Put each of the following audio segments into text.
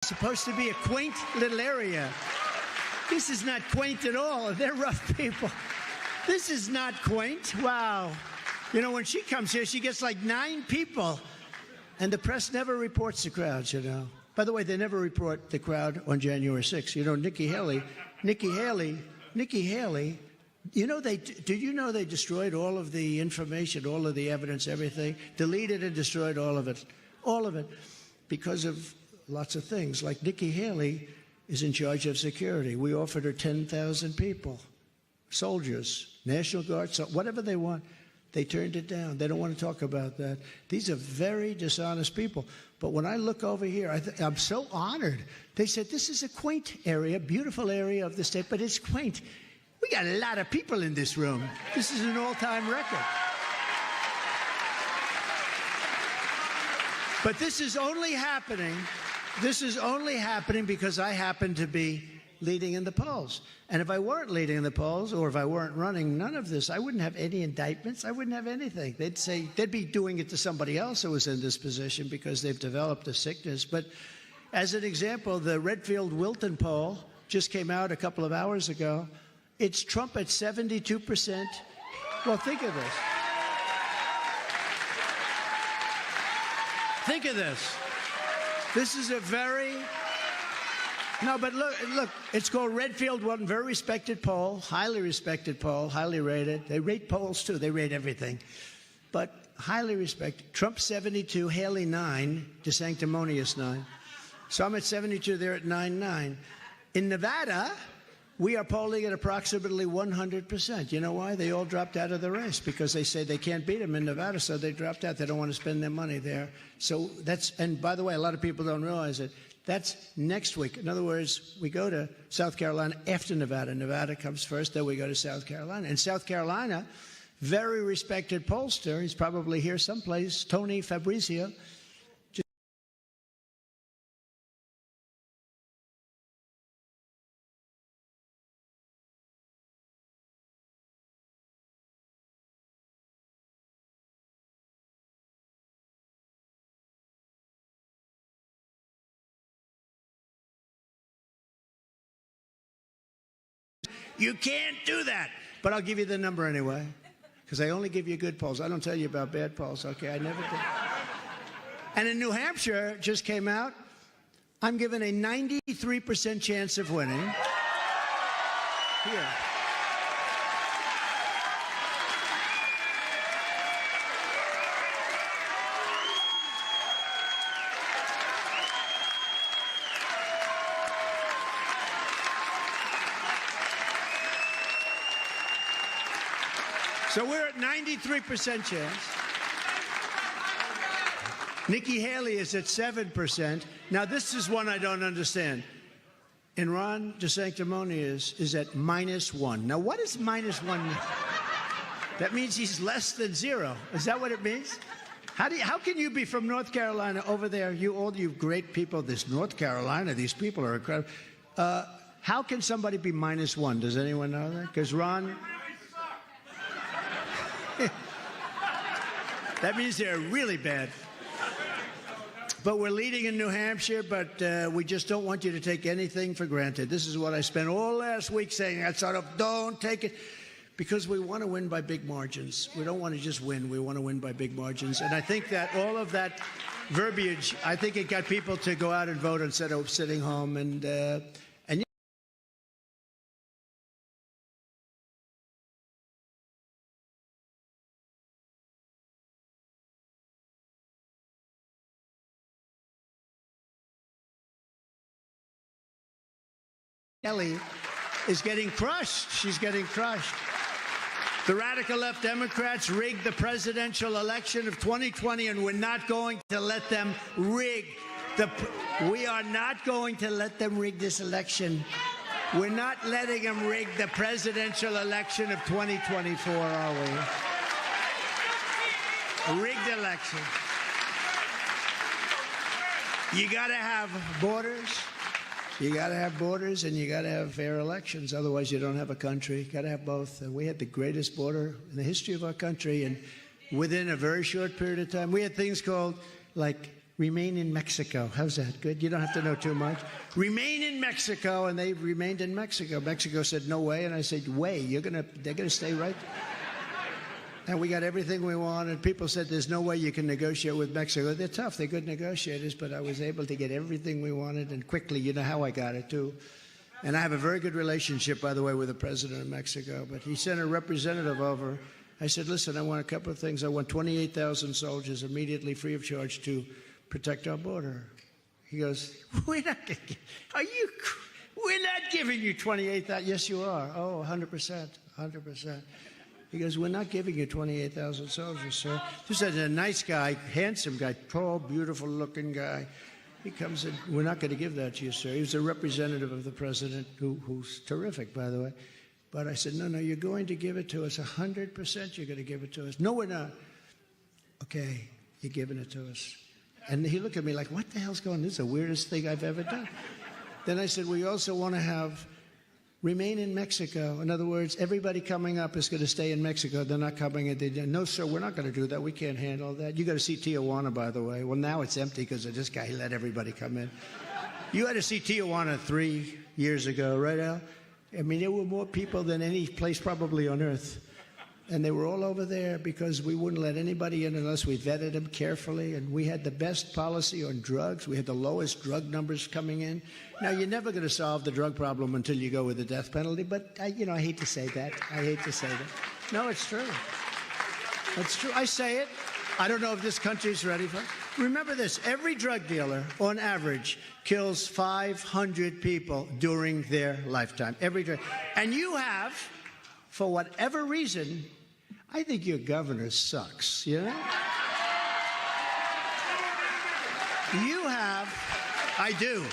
Supposed to be a quaint little area. This is not quaint at all. They're rough people. This is not quaint. Wow. You know, when she comes here, she gets like 9 people. And the press never reports the crowds, you know. By the way, they never report the crowd on January 6th. You know, Nikki Haley, you know, did you know they destroyed all of the information, all of the evidence, everything? Deleted and destroyed all of it, because of lots of things. Like Nikki Haley is in charge of security. We offered her 10,000 people, soldiers, National Guard, so whatever they want. They turned it down. They don't want to talk about that. These are very dishonest people. But when I look over here, I'm so honored. They said, this is a quaint area, beautiful area of the state, but it's quaint. We got a lot of people in this room. This is an all-time record. But this is only happening because I happen to be leading in the polls. And if I weren't leading in the polls, or if I weren't running, none of this, I wouldn't have any indictments. I wouldn't have anything. They'd say, they'd be doing it to somebody else who was in this position because they've developed a sickness. But as an example, the Redfield-Wilton poll just came out a couple of hours ago. It's Trump at 72%. Well, think of this. Think of this. This is a very... No, but look, it's called Redfield-Wilton, very respected poll, highly respected poll, highly rated. They rate polls, too. They rate everything. But highly respected. Trump 72, Haley 9, DeSanctimonious 9. So I'm at 72, they're at 9-9. In Nevada, we are polling at approximately 100%. You know why? They all dropped out of the race because they say they can't beat him in Nevada, so they dropped out. They don't want to spend their money there. So that's, and by the way, a lot of people don't realize it. That's next week. In other words, we go to South Carolina after Nevada. Nevada comes first, then we go to South Carolina. In South Carolina, very respected pollster, he's probably here someplace, Tony Fabrizio. You can't do that. But I'll give you the number anyway, because I only give you good polls. I don't tell you about bad polls, okay? I never do. And in New Hampshire, just came out, I'm given a 93% chance of winning. Here. So we're at 93% chance. Nikki Haley is at 7%. Now, this is one I don't understand. And Ron DeSanctimonious is at -1. Now, what does -1 mean? That means he's less than 0. Is that what it means? How can you be from North Carolina over there? All you great people, this North Carolina, these people are incredible. How can somebody be -1? Does anyone know that? Because Ron... That means they're really bad. But we're leading in New Hampshire, but we just don't want you to take anything for granted. This is what I spent all last week saying. I sort of don't take it, because we want to win by big margins. We don't want to just win. We want to win by big margins. And I think that all of that verbiage, I think it got people to go out and vote instead of sitting home. And Kelly is getting crushed. She's getting crushed. The radical left Democrats rigged the presidential election of 2020, and we're not going to let them rig we are not going to let them rig this election. We're not letting them rig the presidential election of 2024, are we? A rigged election. You got to have borders. You got to have borders, and you got to have fair elections. Otherwise, you don't have a country. You got to have both. And we had the greatest border in the history of our country, and within a very short period of time, we had things called like remain in Mexico. How's that? Good? You don't have to know too much. Remain in Mexico, and they remained in Mexico. Mexico said, no way, and I said, way, they're gonna stay right there. And we got everything we wanted. People said, there's no way you can negotiate with Mexico. They're tough, they're good negotiators, but I was able to get everything we wanted, and quickly. You know how I got it, too. And I have a very good relationship, by the way, with the president of Mexico, but he sent a representative over. I said, listen, I want a couple of things. I want 28,000 soldiers immediately free of charge to protect our border. He goes, we're not giving you 28,000. Yes, you are. Oh, 100%, 100%. He goes, we're not giving you 28,000 soldiers, sir. This is a nice guy, handsome guy, tall, beautiful-looking guy. He comes in, we're not going to give that to you, sir. He was a representative of the president, who's terrific, by the way. But I said, no, you're going to give it to us. 100% you're going to give it to us. No, we're not. Okay, you're giving it to us. And he looked at me like, what the hell's going on? This is the weirdest thing I've ever done. Then I said, we also want to remain in Mexico. In other words, everybody coming up is going to stay in Mexico. They're not coming in. No, sir, we're not going to do that. We can't handle that. You got to see Tijuana, by the way. Well, now it's empty because of this guy. He let everybody come in. You had to see Tijuana 3 years ago, right, Al? I mean, there were more people than any place probably on earth. And they were all over there because we wouldn't let anybody in unless we vetted them carefully. And we had the best policy on drugs. We had the lowest drug numbers coming in. Now, you're never going to solve the drug problem until you go with the death penalty. But, I hate to say that. I hate to say that. No, it's true. It's true. I say it. I don't know if this country's ready for it. Remember this. Every drug dealer, on average, kills 500 people during their lifetime. Every drug. And you have, for whatever reason, I think your governor sucks, you know? You have, I do.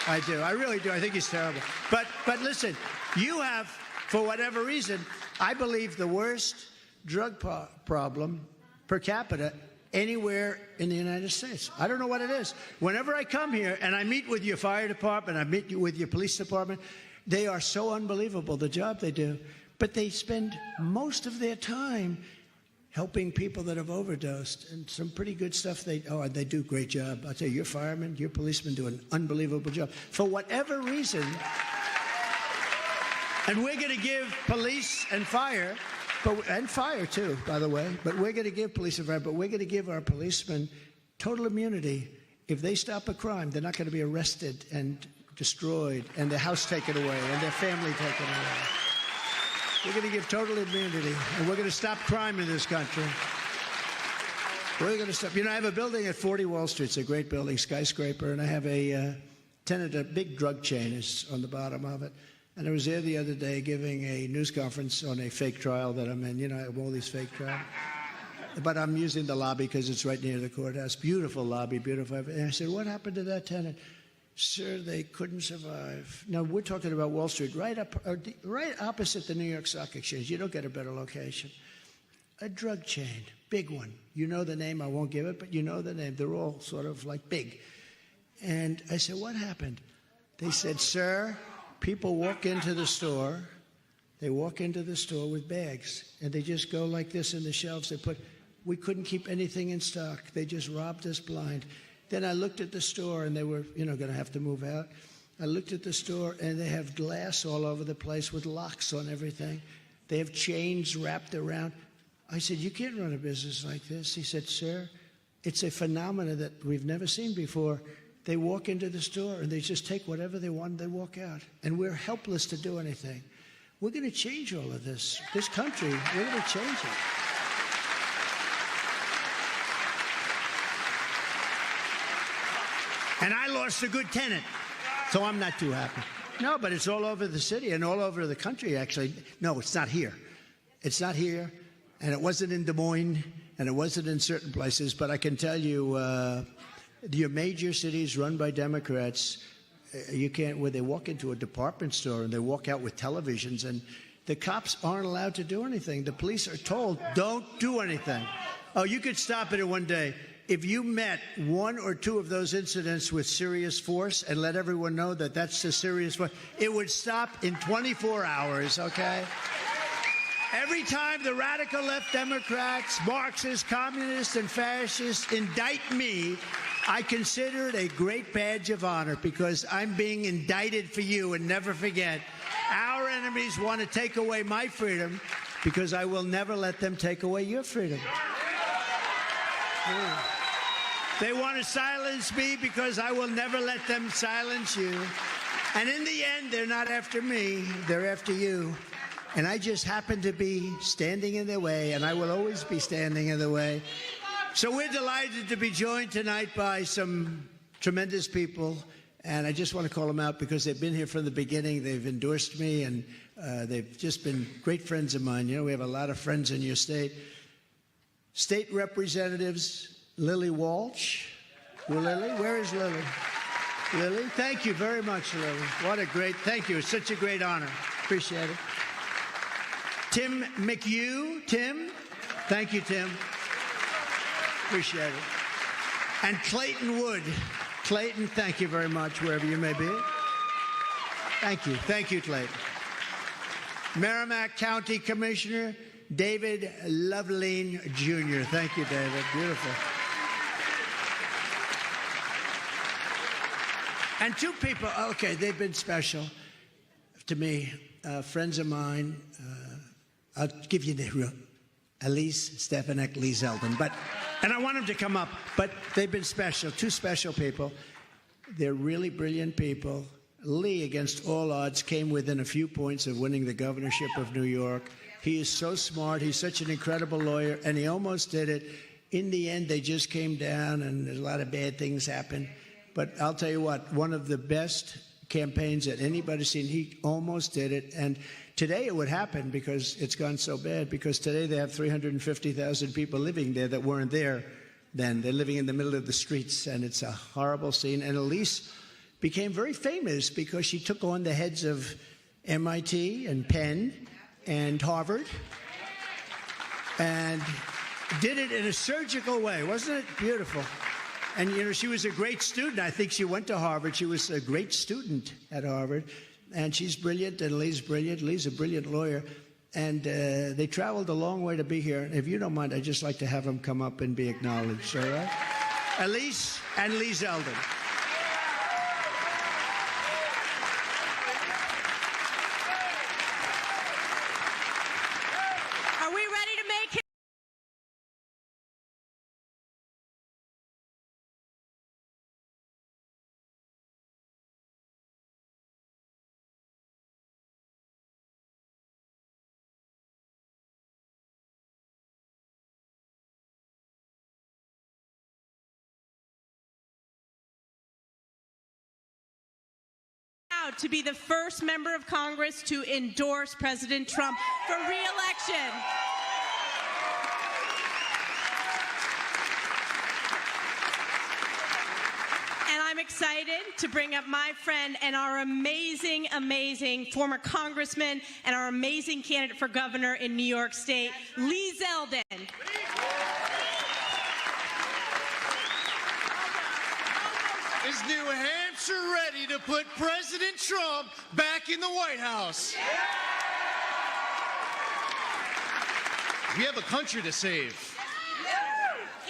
I really do. I think he's terrible. But listen, you have, for whatever reason, I believe the worst drug problem per capita anywhere in the United States. I don't know what it is. Whenever I come here and I meet with your fire department, I meet with your police department, they are so unbelievable, the job they do. But they spend most of their time helping people that have overdosed, and some pretty good stuff. They do a great job. I'll tell you, your firemen, your policemen do an unbelievable job. For whatever reason, and we're going to give police and fire, and fire too, by the way, but we're going to give police and fire, but we're going to give our policemen total immunity. If they stop a crime, they're not going to be arrested and destroyed and their house taken away and their family taken away. We're going to give total immunity, and we're going to stop crime in this country. We're going to stop. I have a building at 40 Wall Street. It's a great building, skyscraper, and I have a tenant, a big drug chain is on the bottom of it. And I was there the other day giving a news conference on a fake trial that I'm in. I have all these fake trials. But I'm using the lobby because it's right near the courthouse. Beautiful lobby, beautiful. And I said, what happened to that tenant? Sir, they couldn't survive. Now, we're talking about Wall Street, right opposite the New York Stock Exchange. You don't get a better location. A drug chain, big one. You know the name. I won't give it, but you know the name. They're all sort of like big. And I said, what happened? They said, sir, people walk into the store. They walk into the store with bags, and they just go like this in the shelves. We couldn't keep anything in stock. They just robbed us blind. Then I looked at the store, and they were, going to have to move out. I looked at the store, and they have glass all over the place with locks on everything. They have chains wrapped around. I said, you can't run a business like this. He said, sir, it's a phenomenon that we've never seen before. They walk into the store, and they just take whatever they want, and they walk out. And we're helpless to do anything. We're going to change all of this. This country, we're going to change it. And I lost a good tenant, so I'm not too happy. No, but it's all over the city and all over the country, actually. No, it's not here. It's not here, and it wasn't in Des Moines, and it wasn't in certain places. But I can tell you, your major cities run by Democrats, where they walk into a department store and they walk out with televisions, and the cops aren't allowed to do anything. The police are told, don't do anything. Oh, you could stop it in one day. If you met one or two of those incidents with serious force and let everyone know that that's the serious force, it would stop in 24 hours, okay? Every time the radical left Democrats, Marxists, communists, and fascists indict me, I consider it a great badge of honor because I'm being indicted for you. And never forget, our enemies want to take away my freedom because I will never let them take away your freedom. They want to silence me because I will never let them silence you. And in the end, they're not after me, they're after you. And I just happen to be standing in their way, and I will always be standing in the way. So we're delighted to be joined tonight by some tremendous people. And I just want to call them out because they've been here from the beginning. They've endorsed me, and they've just been great friends of mine. You know, we have a lot of friends in your state. State Representatives Lily Walsh. Lily? Where is Lily? Lily? Thank you very much, Lily. What a great, thank you. It's such a great honor. Appreciate it. Tim McHugh. Tim? Thank you, Tim. Appreciate it. And Clayton Wood. Clayton, thank you very much, wherever you may be. Thank you. Thank you, Clayton. Merrimack County Commissioner David Loveline Jr. Thank you, David. Beautiful. And two people, okay, they've been special to me, friends of mine. I'll give you the Elise Stefanik, Lee Zeldin. And I want them to come up, but they've been special, two special people. They're really brilliant people. Lee, against all odds, came within a few points of winning the governorship of New York. He is so smart. He's such an incredible lawyer, and he almost did it. In the end, they just came down, and a lot of bad things happened. But I'll tell you what, one of the best campaigns that anybody's seen, he almost did it. And today it would happen because it's gone so bad, because today they have 350,000 people living there that weren't there then. They're living in the middle of the streets, and it's a horrible scene. And Elise became very famous because she took on the heads of MIT and Penn and Harvard and did it in a surgical way. Wasn't it beautiful? And, you know, she was a great student. I think she went to Harvard. She was a great student at Harvard. And she's brilliant, and Lee's brilliant. Lee's a brilliant lawyer. And they traveled a long way to be here. If you don't mind, I'd just like to have them come up and be acknowledged, all right? Elise and Lee Zeldin. Are we ready to make it? To be the first member of Congress to endorse President Trump for re-election. And I'm excited to bring up my friend and our amazing, amazing former congressman and our amazing candidate for governor in New York State, Lee Zeldin. Is New Hampshire ready to put President Trump back in the White House? We have a country to save.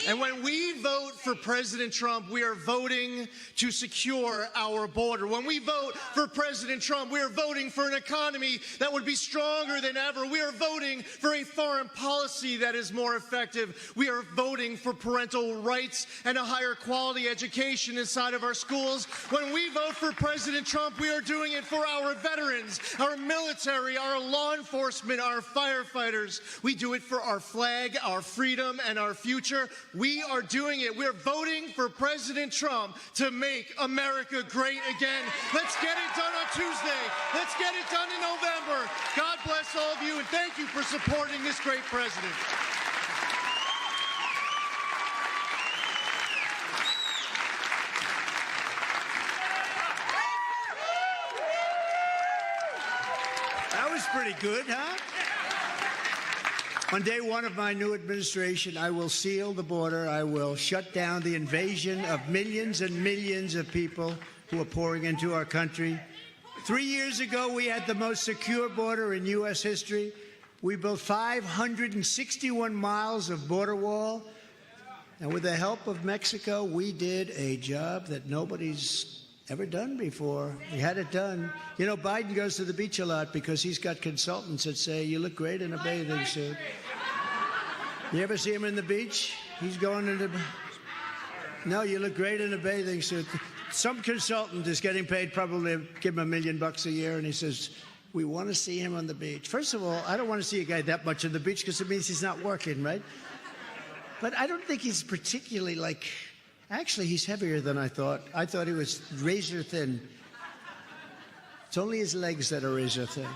And when we vote for President Trump, we are voting to secure our border. When we vote for President Trump, we are voting for an economy that would be stronger than ever. We are voting for a foreign policy that is more effective. We are voting for parental rights and a higher quality education inside of our schools. When we vote for President Trump, we are doing it for our veterans, our military, our law enforcement, our firefighters. We do it for our flag, our freedom, and our future. We are doing it. We're voting for President Trump to make America great again. Let's get it done on Tuesday. Let's get it done in November. God bless all of you, and thank you for supporting this great president. That was pretty good, huh? On day one of my new administration, I will seal the border. I will shut down the invasion of millions and millions of people who are pouring into our country. 3 years ago, we had the most secure border in U.S. history. We built 561 miles of border wall. And with the help of Mexico, we did a job that nobody's ever done before. We had it done. You know, Biden goes to the beach a lot because he's got consultants that say, you look great in a bathing suit. You ever see him in the beach? He's going into... No, you look great in a bathing suit. Some consultant is getting paid probably, give him $1 million a year, and he says, we want to see him on the beach. First of all, I don't want to see a guy that much on the beach because it means he's not working, right? But I don't think he's particularly like... Actually, he's heavier than I thought. I thought he was razor thin. It's only his legs that are razor thin.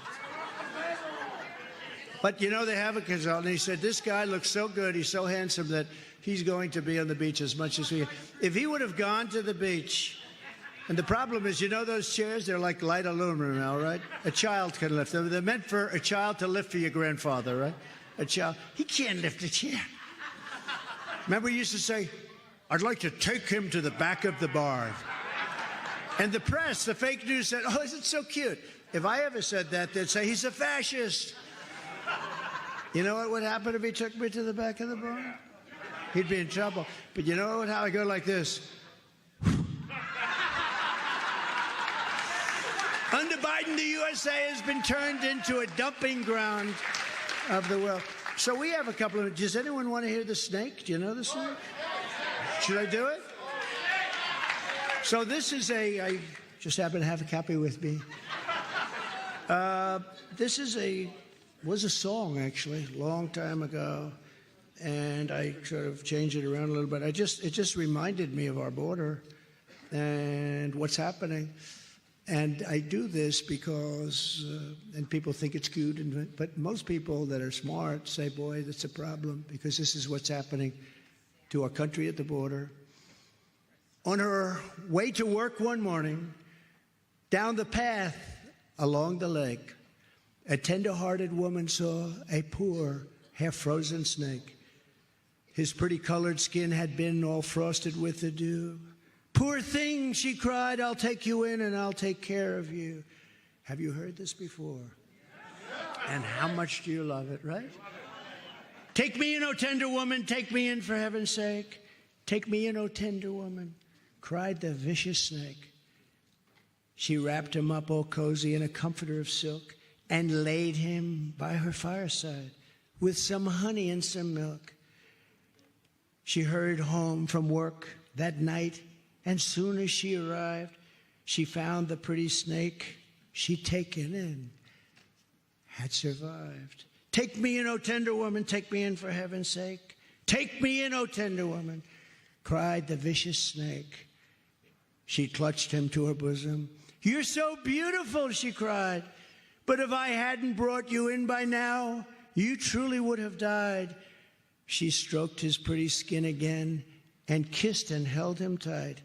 But, you know, they have a consultant. He said, this guy looks so good, he's so handsome that he's going to be on the beach as much as we... If he would have gone to the beach... And the problem is, you know those chairs? They're like light aluminum now, right? A child can lift them. They're meant for a child to lift for your grandfather, right? A child. He can't lift a chair. Remember, we used to say, I'd like to take him to the back of the bar. And the press, the fake news said, oh, isn't it so cute? If I ever said that, they'd say, he's a fascist. You know what would happen if he took me to the back of the bar? He'd be in trouble. But you know how I go like this? Under Biden, the USA has been turned into a dumping ground of the world. So we have a couple of... Does anyone want to hear the snake? Do you know the snake? Should I do it? So this is I just happen to have a copy with me. This is was a song, actually, a long time ago. And I sort of changed it around a little bit. It just reminded me of our border and what's happening. And I do this because, and people think it's cute, but most people that are smart say, boy, that's a problem, because this is what's happening to our country at the border. On her way to work one morning, down the path along the lake, a tender-hearted woman saw a poor, half-frozen snake. His pretty colored skin had been all frosted with the dew. Poor thing, she cried, I'll take you in and I'll take care of you. Have you heard this before? And how much do you love it, right? Take me in, O tender woman, take me in for heaven's sake. Take me in, O tender woman, cried the vicious snake. She wrapped him up all cozy in a comforter of silk and laid him by her fireside with some honey and some milk. She hurried home from work that night, and soon as she arrived, she found the pretty snake she'd taken in had survived. Take me in, O tender woman, take me in for heaven's sake. Take me in, O tender woman, cried the vicious snake. She clutched him to her bosom. You're so beautiful, she cried, but if I hadn't brought you in by now, you truly would have died. She stroked his pretty skin again and kissed and held him tight.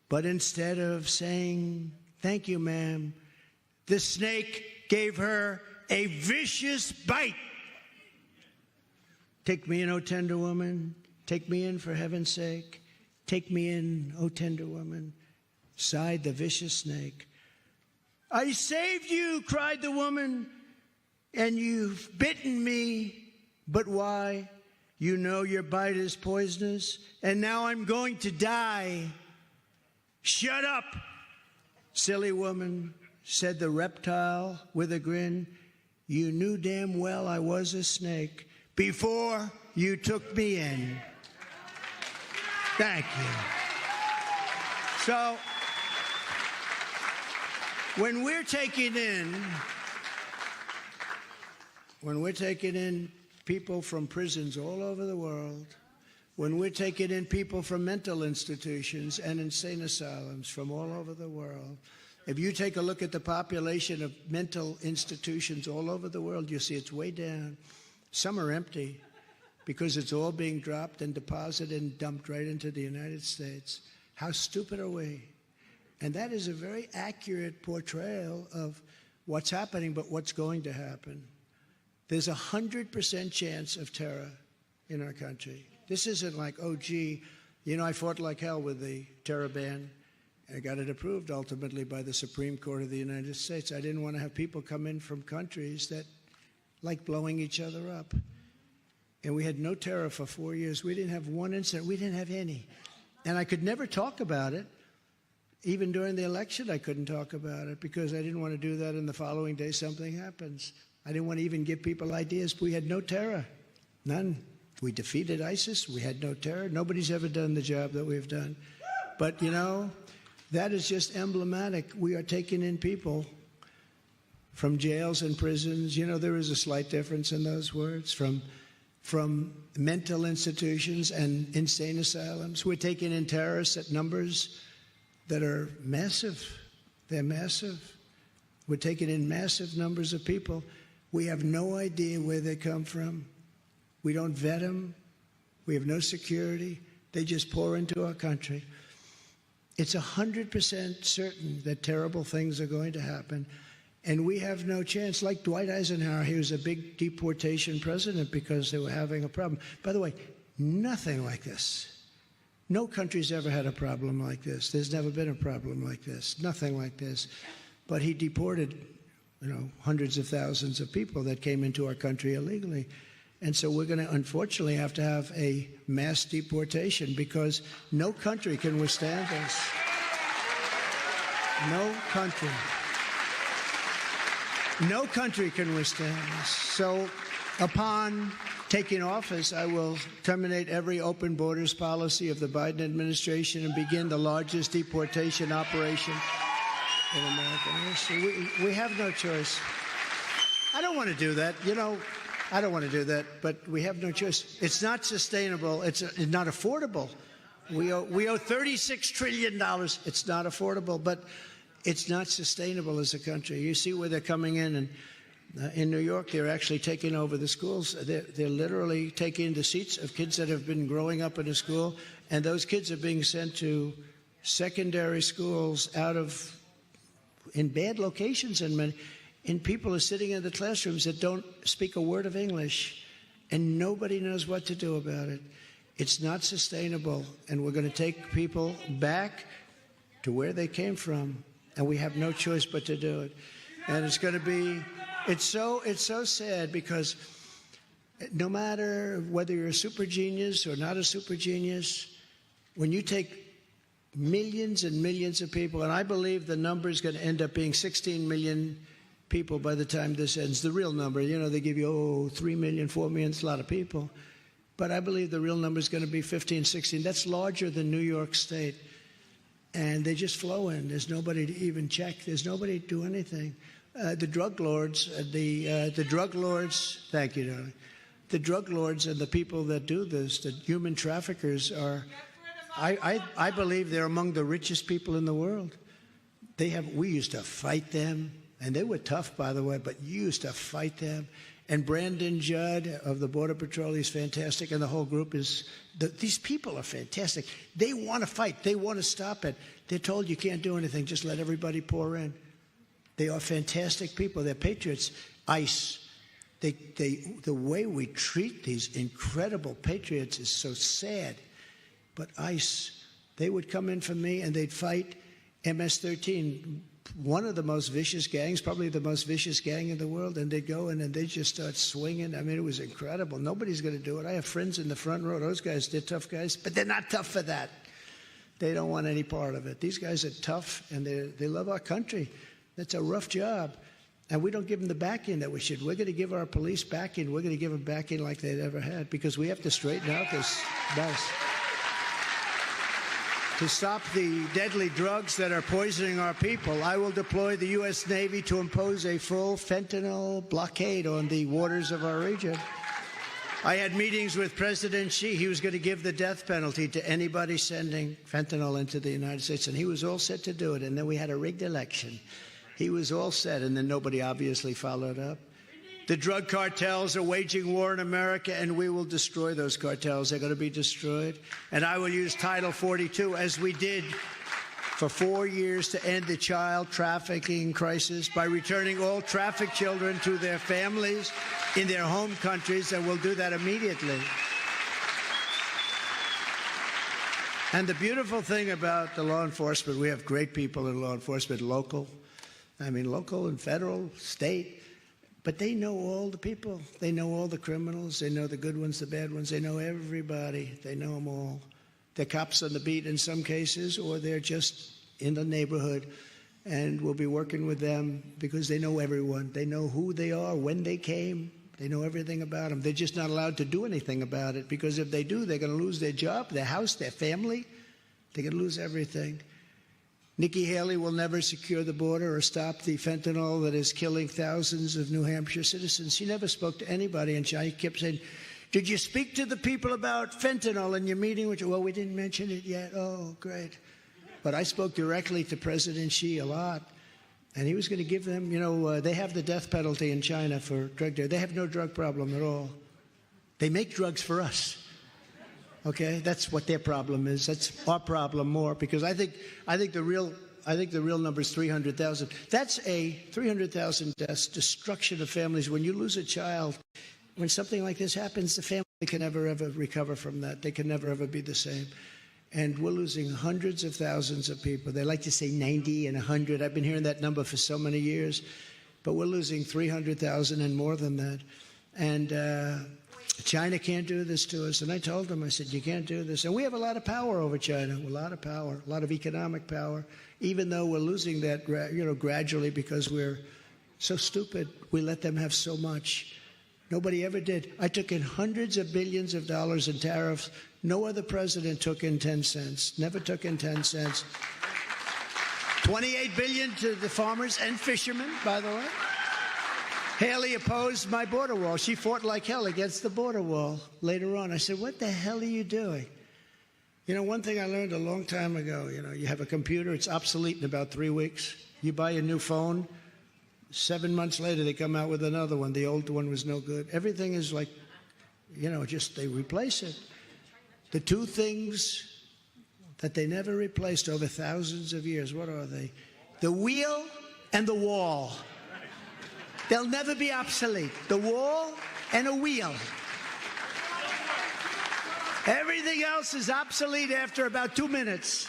But instead of saying, thank you, ma'am, the snake gave her a vicious bite. Take me in, O tender woman. Take me in for heaven's sake. Take me in, O tender woman, sighed the vicious snake. I saved you, cried the woman, and you've bitten me. But why? You know your bite is poisonous, and now I'm going to die. Shut up, silly woman, said the reptile with a grin. You knew damn well I was a snake before you took me in. Thank you. So, when we're taking in people from prisons all over the world, when we're taking in people from mental institutions and insane asylums from all over the world, if you take a look at the population of mental institutions all over the world, you'll see it's way down. Some are empty because it's all being dropped and deposited and dumped right into the United States. How stupid are we? And that is a very accurate portrayal of what's happening, but what's going to happen. There's 100% chance of terror in our country. This isn't like, oh, gee, you know, I fought like hell with the terror ban. I got it approved ultimately by the Supreme Court of the United States. I didn't want to have people come in from countries that like blowing each other up. And we had no terror for 4 years. We didn't have one incident. We didn't have any. And I could never talk about it. Even during the election, I couldn't talk about it because I didn't want to do that and the following day something happens. I didn't want to even give people ideas. We had no terror. None. We defeated ISIS. We had no terror. Nobody's ever done the job that we've done. But, you know, that is just emblematic. We are taking in people from jails and prisons. You know, there is a slight difference in those words. From mental institutions and insane asylums. We're taking in terrorists at numbers that are massive. They're massive. We're taking in massive numbers of people. We have no idea where they come from. We don't vet them. We have no security. They just pour into our country. It's 100% certain that terrible things are going to happen. And we have no chance. Like Dwight Eisenhower, he was a big deportation president because they were having a problem. By the way, nothing like this. No country's ever had a problem like this. There's never been a problem like this. Nothing like this. But he deported, you know, hundreds of thousands of people that came into our country illegally. And so we're going to, unfortunately, have to have a mass deportation because no country can withstand this. No country. No country can withstand this. So upon taking office, I will terminate every open borders policy of the Biden administration and begin the largest deportation operation in American history. We have no choice. I don't want to do that. You know, I don't want to do that, but we have no choice. It's not sustainable. It's not affordable. We owe $36 trillion. It's not affordable, but it's not sustainable as a country. You see where they're coming in, and in New York, they're actually taking over the schools. They're literally taking the seats of kids that have been growing up in a school, and those kids are being sent to secondary schools in bad locations, and people are sitting in the classrooms that don't speak a word of English, and nobody knows what to do about it. It's not sustainable, and we're going to take people back to where they came from, and we have no choice but to do it. And it's going to be, it's so sad because no matter whether you're a super genius or not a super genius, when you take millions and millions of people, and I believe the number is going to end up being 16 million people by the time this ends. The real number, you know, they give you, 3 million, 4 million, it's a lot of people. But I believe the real number is going to be 15, 16. That's larger than New York State. And they just flow in. There's nobody to even check. There's nobody to do anything. The drug lords, the drug lords, thank you, darling. The drug lords and the people that do this, the human traffickers are, I believe they're among the richest people in the world. We used to fight them, and they were tough, by the way, but you used to fight them. And Brandon Judd of the Border Patrol, he's fantastic, and the whole group these people are fantastic. They want to fight. They want to stop it. They're told you can't do anything. Just let everybody pour in. They are fantastic people. They're patriots. ICE. The way we treat these incredible patriots is so sad. But ICE, they would come in for me and they'd fight MS-13, one of the most vicious gangs, probably the most vicious gang in the world, and they'd go in and they'd just start swinging. I mean, it was incredible. Nobody's going to do it. I have friends in the front row. Those guys, they're tough guys, but they're not tough for that. They don't want any part of it. These guys are tough, and they love our country. That's a rough job, and we don't give them the backing that we should. We're going to give our police backing. We're going to give them backing like they've ever had because we have to straighten out this mess. To stop the deadly drugs that are poisoning our people, I will deploy the U.S. Navy to impose a full fentanyl blockade on the waters of our region. I had meetings with President Xi. He was going to give the death penalty to anybody sending fentanyl into the United States, and he was all set to do it. And then we had a rigged election. He was all set, and then nobody obviously followed up. The drug cartels are waging war in America, and we will destroy those cartels. They're going to be destroyed. And I will use Title 42, as we did for 4 years, to end the child trafficking crisis by returning all trafficked children to their families in their home countries, and we'll do that immediately. And the beautiful thing about the law enforcement, we have great people in law enforcement, local and federal, state. But they know all the people. They know all the criminals. They know the good ones, the bad ones. They know everybody. They know them all. They're cops on the beat in some cases, or they're just in the neighborhood. And we'll be working with them because they know everyone. They know who they are, when they came. They know everything about them. They're just not allowed to do anything about it, because if they do, they're going to lose their job, their house, their family. They're going to lose everything. Nikki Haley will never secure the border or stop the fentanyl that is killing thousands of New Hampshire citizens. She never spoke to anybody, and she kept saying, did you speak to the people about fentanyl in your meeting? Well, we didn't mention it yet. Oh, great. But I spoke directly to President Xi a lot, and he was going to give them, they have the death penalty in China for drug dealers. They have no drug problem at all. They make drugs for us. Okay, that's what their problem is. That's our problem more, because I think the real number is 300,000. That's a 300,000 deaths, destruction of families. When you lose a child, when something like this happens, the family can never ever recover from that. They can never ever be the same. And we're losing hundreds of thousands of people. They like to say 90 and 100. I've been hearing that number for so many years, but we're losing 300,000 and more than that. And China can't do this to us. And I told them, I said, you can't do this. And we have a lot of power over China, a lot of power, a lot of economic power, even though we're losing that, gradually, because we're so stupid. We let them have so much. Nobody ever did. I took in hundreds of billions of dollars in tariffs. No other president took in 10 cents. Never took in 10 cents. 28 billion to the farmers and fishermen, by the way. Haley opposed my border wall. She fought like hell against the border wall later on. I said, what the hell are you doing? One thing I learned a long time ago, you have a computer, it's obsolete in about 3 weeks. You buy a new phone, 7 months later they come out with another one. The old one was no good. Everything is like, just they replace it. The two things that they never replaced over thousands of years, what are they? The wheel and the wall. They'll never be obsolete. The wall and a wheel. Everything else is obsolete after about 2 minutes.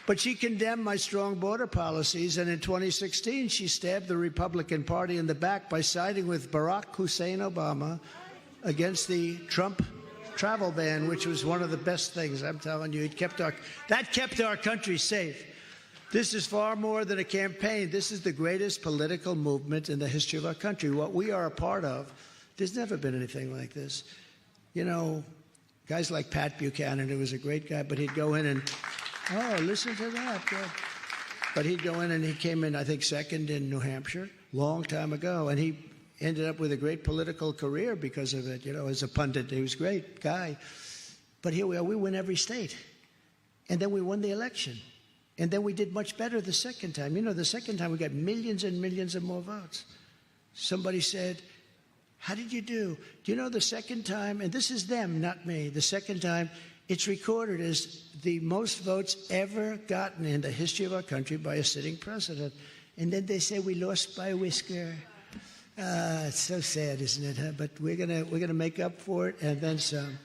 But she condemned my strong border policies, and in 2016, she stabbed the Republican Party in the back by siding with Barack Hussein Obama against the Trump travel ban, which was one of the best things. I'm telling you, that kept our country safe. This is far more than a campaign. This is the greatest political movement in the history of our country. What we are a part of, there's never been anything like this. Guys like Pat Buchanan, who was a great guy, but he'd go in and, listen to that. Yeah. But he'd go in and he came in, I think, second in New Hampshire, long time ago, and he ended up with a great political career because of it, as a pundit. He was a great guy. But here we are, we win every state. And then we won the election. And then we did much better the second time. The second time we got millions and millions of more votes. Somebody said, how did you do? Do you know the second time, and this is them, not me, the second time, it's recorded as the most votes ever gotten in the history of our country by a sitting president. And then they say we lost by a whisker. It's so sad, isn't it? Huh? But we're gonna make up for it, and then some.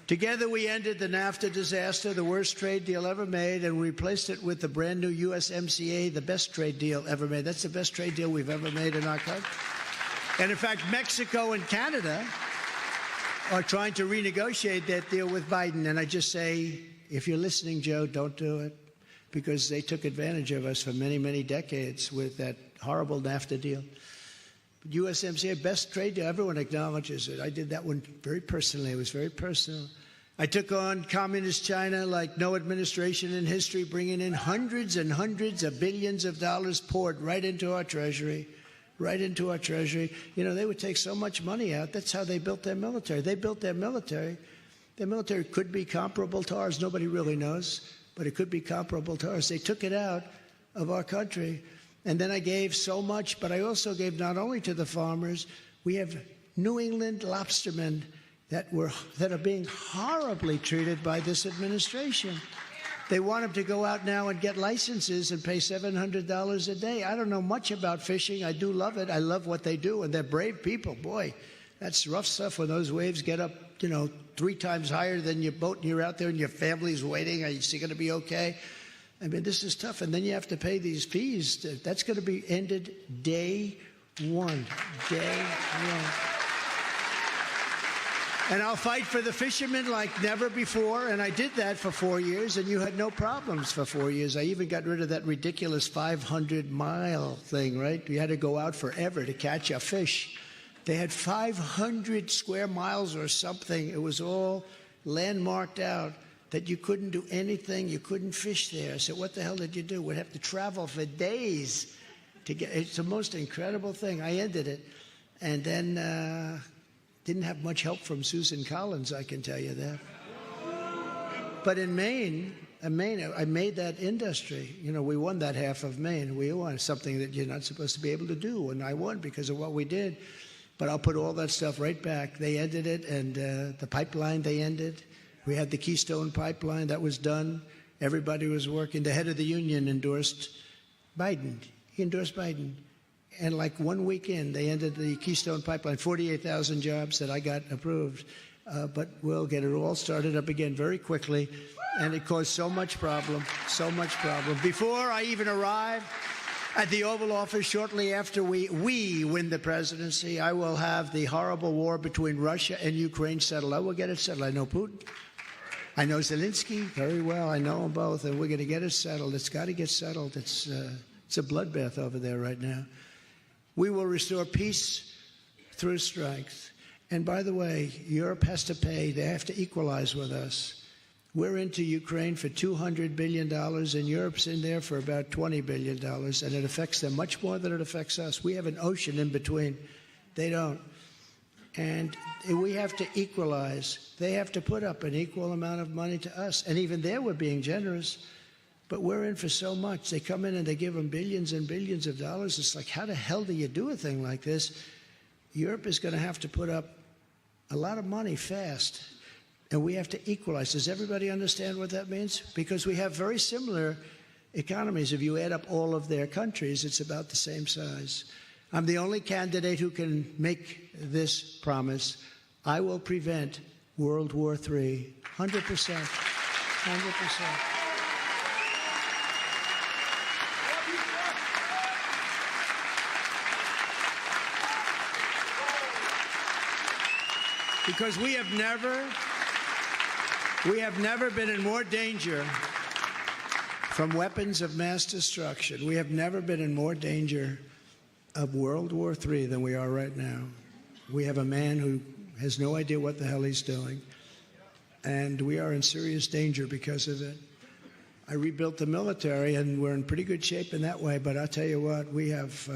Together we ended the NAFTA disaster, the worst trade deal ever made, and replaced it with the brand new USMCA, the best trade deal ever made. That's the best trade deal we've ever made in our country. And in fact, Mexico and Canada are trying to renegotiate that deal with Biden. And I just say, if you're listening, Joe, don't do it, because they took advantage of us for many, many decades with that horrible NAFTA deal. USMCA, best trade deal. Everyone acknowledges it. I did that one very personally. It was very personal. I took on communist China like no administration in history, bringing in hundreds and hundreds of billions of dollars poured right into our treasury, right into our treasury. They would take so much money out. That's how they built their military. They built their military. Their military could be comparable to ours. Nobody really knows, but it could be comparable to ours. They took it out of our country. And then I gave so much, but I also gave not only to the farmers. We have New England lobstermen that are being horribly treated by this administration. They want them to go out now and get licenses and pay $700 a day. I don't know much about fishing. I do love it. I love what they do, and they're brave people. Boy, that's rough stuff when those waves get up, 3 times higher than your boat, and you're out there and your family's waiting. Are you going to be okay? I mean, this is tough. And then you have to pay these fees. That's going to be ended day one. Day one. And I'll fight for the fishermen like never before. And I did that for 4 years, and you had no problems for 4 years. I even got rid of that ridiculous 500-mile thing, right? You had to go out forever to catch a fish. They had 500 square miles or something. It was all landmarked out that you couldn't do anything. You couldn't fish there. So what the hell did you do? We'd have to travel for days to get. It's the most incredible thing. I ended it. And then didn't have much help from Susan Collins, I can tell you that. But in Maine, I made that industry. You know, we won that half of Maine. We won something that you're not supposed to be able to do, and I won because of what we did. But I'll put all that stuff right back. They ended it, and the pipeline they ended. We had the Keystone Pipeline. That was done. Everybody was working. The head of the union endorsed Biden. He endorsed Biden. And like 1 week in, they ended the Keystone Pipeline, 48,000 jobs that I got approved. But we'll get it all started up again very quickly. And it caused so much problem, so much problem. Before I even arrived at the Oval Office, shortly after we win the presidency, I will have the horrible war between Russia and Ukraine settled. I will get it settled. I know Putin. I know Zelensky very well. I know them both, and we're going to get it settled. It's got to get settled. It's a bloodbath over there right now. We will restore peace through strength. And by the way, Europe has to pay. They have to equalize with us. We're into Ukraine for $200 billion, and Europe's in there for about $20 billion, and it affects them much more than it affects us. We have an ocean in between. They don't. And we have to equalize. They have to put up an equal amount of money to us. And even there, we're being generous. But we're in for so much. They come in and they give them billions and billions of dollars. It's like, how the hell do you do a thing like this? Europe is going to have to put up a lot of money fast. And we have to equalize. Does everybody understand what that means? Because we have very similar economies. If you add up all of their countries, it's about the same size. I'm the only candidate who can make this promise. I will prevent World War III. 100%. 100%. Because we have never been in more danger from weapons of mass destruction. We have never been in more danger of World War III than we are right now. We have a man who has no idea what the hell he's doing, and we are in serious danger because of it. I rebuilt the military, and we're in pretty good shape in that way, but I'll tell you what, we have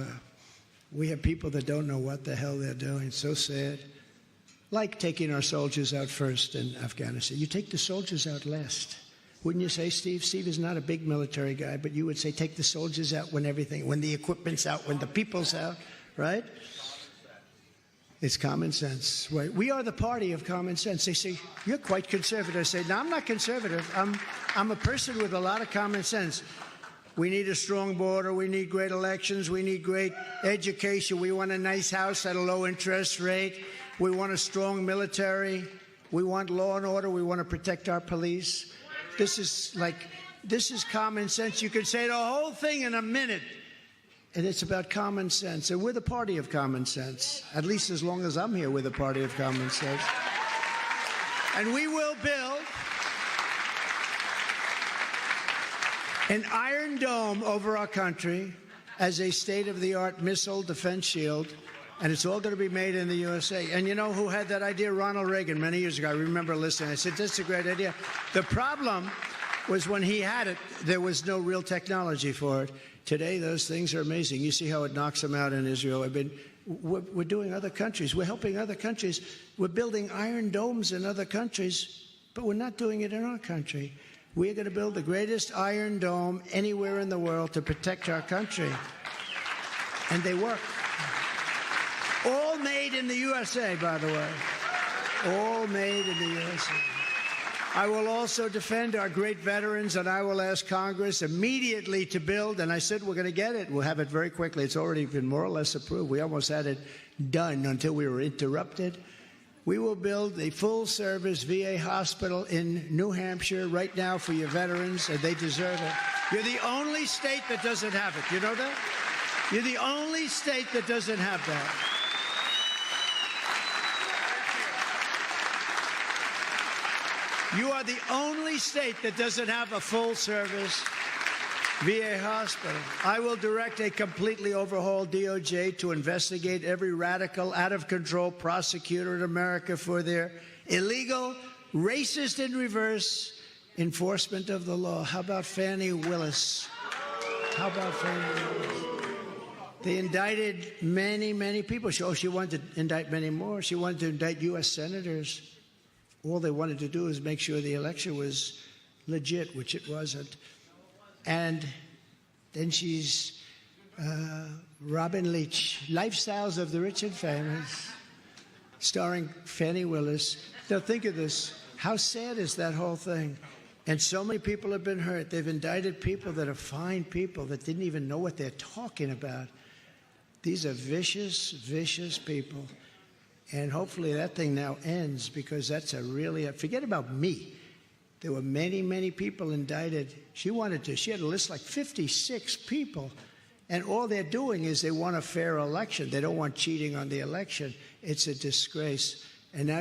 people that don't know what the hell they're doing. It's so sad. Like taking our soldiers out first in Afghanistan. You take the soldiers out last. Wouldn't you say, Steve? Steve is not a big military guy, but you would say take the soldiers out when the equipment's out, when the people's out, right? It's common sense, right? We are the party of common sense. They say, you're quite conservative. I say, no, I'm not conservative. I'm a person with a lot of common sense. We need a strong border. We need great elections. We need great education. We want a nice house at a low interest rate. We want a strong military. We want law and order. We want to protect our police. This is common sense. You can say the whole thing in a minute, and it's about common sense. And we're the party of common sense, at least as long as I'm here, we're the party of common sense. And we will build an iron dome over our country as a state-of-the-art missile defense shield. And it's all going to be made in the USA. And you know who had that idea? Ronald Reagan, many years ago. I remember listening. I said, that's a great idea. The problem was when he had it, there was no real technology for it. Today, those things are amazing. You see how it knocks them out in Israel. We're doing other countries. We're helping other countries. We're building iron domes in other countries, but we're not doing it in our country. We're going to build the greatest iron dome anywhere in the world to protect our country. And they work. All made in the USA, by the way. All made in the USA. I will also defend our great veterans, and I will ask Congress immediately to build, and I said we're going to get it. We'll have it very quickly. It's already been more or less approved. We almost had it done until we were interrupted. We will build a full-service VA hospital in New Hampshire right now for your veterans, and they deserve it. You're the only state that doesn't have it. You know that? You're the only state that doesn't have that. You are the only state that doesn't have a full-service VA hospital. I will direct a completely overhauled DOJ to investigate every radical, out-of-control prosecutor in America for their illegal, racist in reverse enforcement of the law. How about Fannie Willis? How about Fannie Willis? They indicted many, many people. She wanted to indict many more. She wanted to indict U.S. senators. All they wanted to do was make sure the election was legit, which it wasn't. And then she's Robin Leach, Lifestyles of the Rich and Famous, starring Fannie Willis. Now think of this. How sad is that whole thing? And so many people have been hurt. They've indicted people that are fine people that didn't even know what they're talking about. These are vicious, vicious people. And hopefully that thing now ends, because that's forget about me. There were many, many people indicted. She had a list like 56 people. And all they're doing is they want a fair election. They don't want cheating on the election. It's a disgrace. And now